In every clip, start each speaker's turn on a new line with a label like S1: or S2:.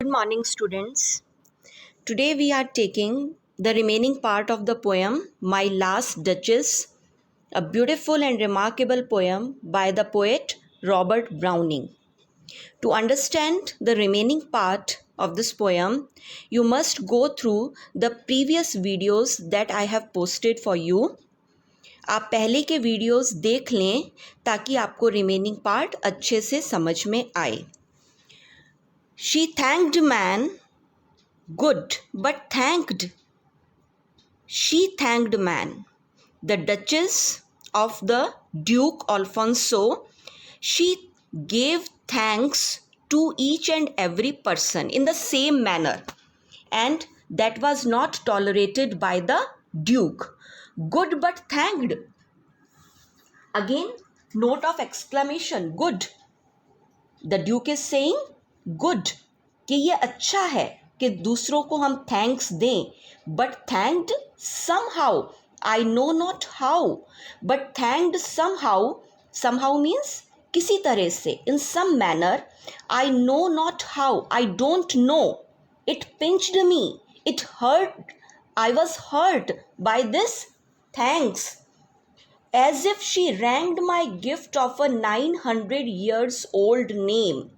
S1: Good morning, students. Today we are taking the remaining part of the poem My Last Duchess, a beautiful and remarkable poem by the poet Robert Browning. To understand the remaining part of this poem, you must go through the previous videos that I have posted for you. आप पहले के videos देख लें ताकि आपको remaining part अच्छे से समझ में आए. She thanked man, good, but thanked. She thanked man. The Duchess of the Duke Alfonso, she gave thanks to each and every person in the same manner, and that was not tolerated by the Duke. Good but thanked. Again, note of exclamation, good. The Duke is saying good, कि ये अच्छा है कि दूसरों को हम thanks दें, but thanked somehow, I know not how, but thanked somehow means किसी तरह से, in some manner, I know not how, I don't know, it pinched me, it hurt, I was hurt by this thanks, as if she ranked my gift of a 900 years old name.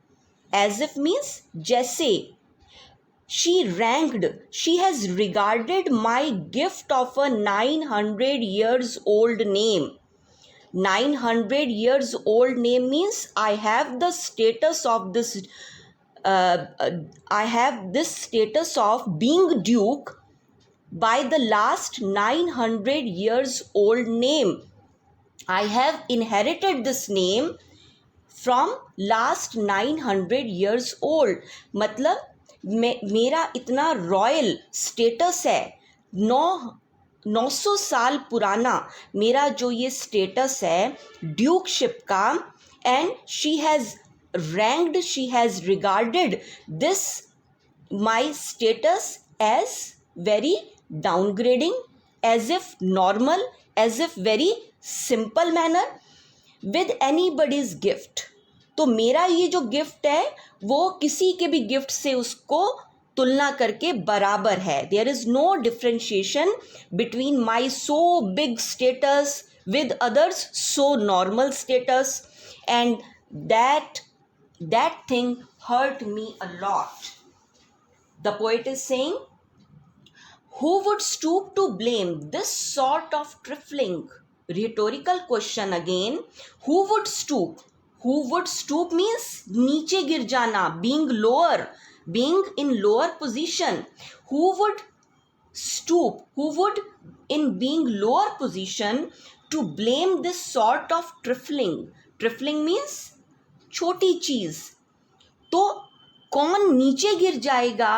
S1: As if means जैसे. She ranked, she has regarded my gift of a 900 years old name. 900 years old name means I have the status of this, I have this status of being Duke by the last 900 years old name. I have inherited this name from last 900 years old. मतलब मेरा इतना royal status है, 900 साल पुराना मेरा जो ये status है ड्यूकशिप का, and she has ranked, she has regarded this my status as very downgrading, as if normal, as if very simple manner with anybody's gift. तो मेरा ये जो गिफ्ट है वो किसी के भी गिफ्ट से उसको तुलना करके बराबर है. There is no differentiation between my so big status with others so normal status, and that thing hurt me a lot. The poet is saying, who would stoop to blame this sort of trifling? Rhetorical question again. Who would stoop? Who would stoop means नीचे गिर जाना, being lower, being in lower position. Who would stoop? Who would in being lower position to blame this sort of trifling? Trifling means छोटी चीज. तो कौन नीचे गिर जाएगा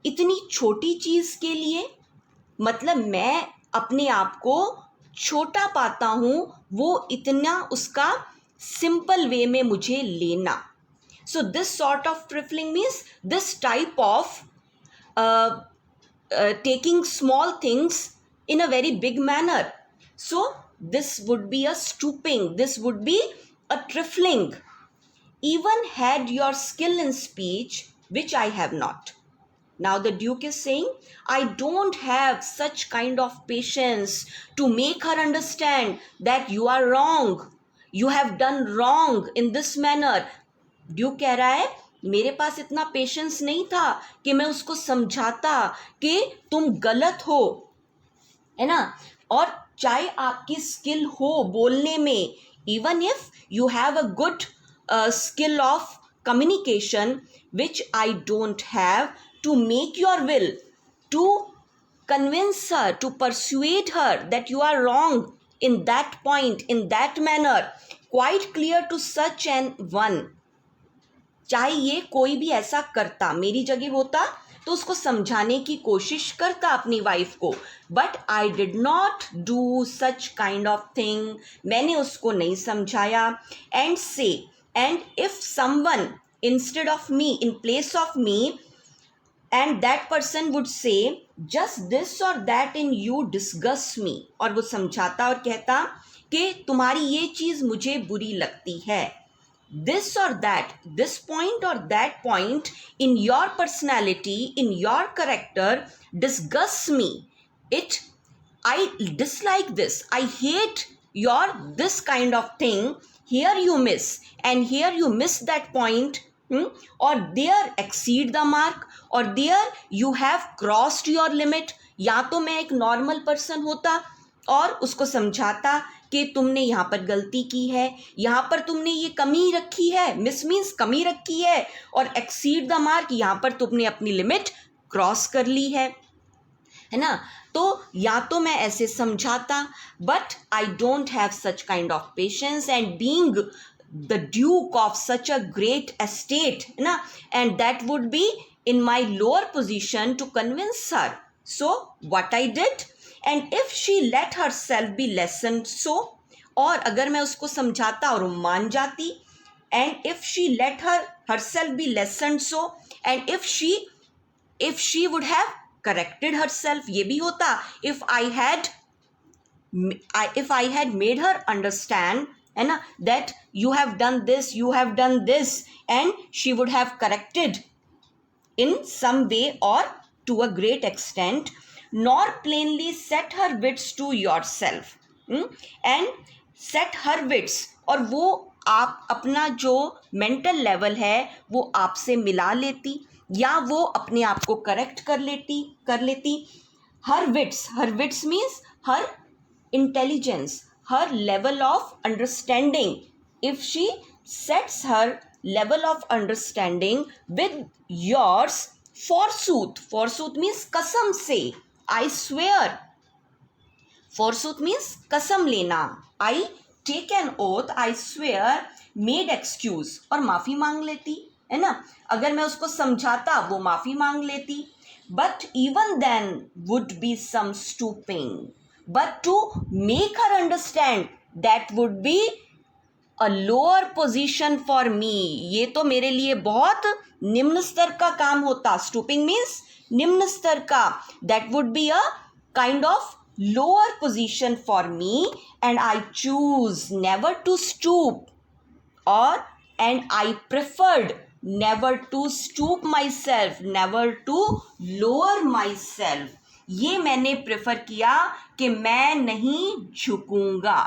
S1: इतनी छोटी चीज के लिए? मतलब मैं अपने आप को छोटा पाता हूँ, वो इतना उसका सिंपल वे में मुझे लेना. So this sort of trifling means this type of taking small things in a very big manner. So this would be a stooping, this would be a trifling. Even had your skill in speech, which I have not. Now the Duke is saying, I don't have such kind of patience to make her understand that you are wrong. You have done wrong in this manner. Duke कह रहा है मेरे पास इतना patience नहीं था कि मैं उसको समझाता कि तुम गलत हो, है ना. और चाहे आपकी स्किल हो बोलने में, even if you have a good skill of communication, which I don't have, to make your will, to convince her, to persuade her that you are wrong in that point, in that manner, quite clear to such an one. चाहे ये कोई भी ऐसा करता, मेरी जगह होता तो उसको समझाने की कोशिश करता अपनी वाइफ को, but I did not do such kind of thing. मैंने उसको नहीं समझाया. एंड से, and if someone instead of me, in place of me, and that person would say just this or that in you disgusts me, और वो समझाता और कहता कि तुम्हारी ये चीज़ मुझे बुरी लगती है. this or that, this point or that point in your personality, in your character disgusts me. I dislike this. I hate your this kind of thing. Here you miss, and here you miss that point, or there exceed the mark, or there you have crossed your limit. या तो मैं एक normal person होता और उसको समझाता कि तुमने यहाँ पर गलती की है, यहाँ पर तुमने ये कमी रखी है, मिस मीन्स कमी रखी है, और एक्सीड द मार्क, यहाँ पर तुमने अपनी लिमिट क्रॉस कर ली है ना। तो या तो मैं ऐसे समझाता, but I don't have such kind of patience, and being the Duke of such a great estate, है ना, and that would be in my lower position to convince her. So what I did, and if she let herself be lessoned, so, और अगर मैं उसको समझाता और वो मान जाती, and if she let herself be lessoned, so, and if she would have corrected herself, ये भी होता, if I had made her understand, है ना, that you have done this, and she would have corrected in some way or to a great extent, nor plainly set her wits to yourself, and set her wits, और वो आप अपना जो mental level है वो आपसे मिला लेती, या वो अपने आप को करेक्ट कर लेती. Her wits means her intelligence, her level of understanding. If she sets her level of understanding with yours, forsooth means कसम से, I swear, forsooth means कसम लेना, I take an oath, I swear, made excuse, और माफ़ी मांग लेती, है ना. अगर मैं उसको समझाता वो माफ़ी मांग लेती, but even then would be some stooping, but to make her understand that would be a lower position for me. ये तो मेरे लिए बहुत निम्न स्तर का काम होता. Stooping means निम्न स्तर का. That would be a kind of lower position for me, and I choose never to stoop, and I preferred never to stoop myself, never to lower myself. ये मैंने प्रेफर किया कि मैं नहीं झुकूंगा.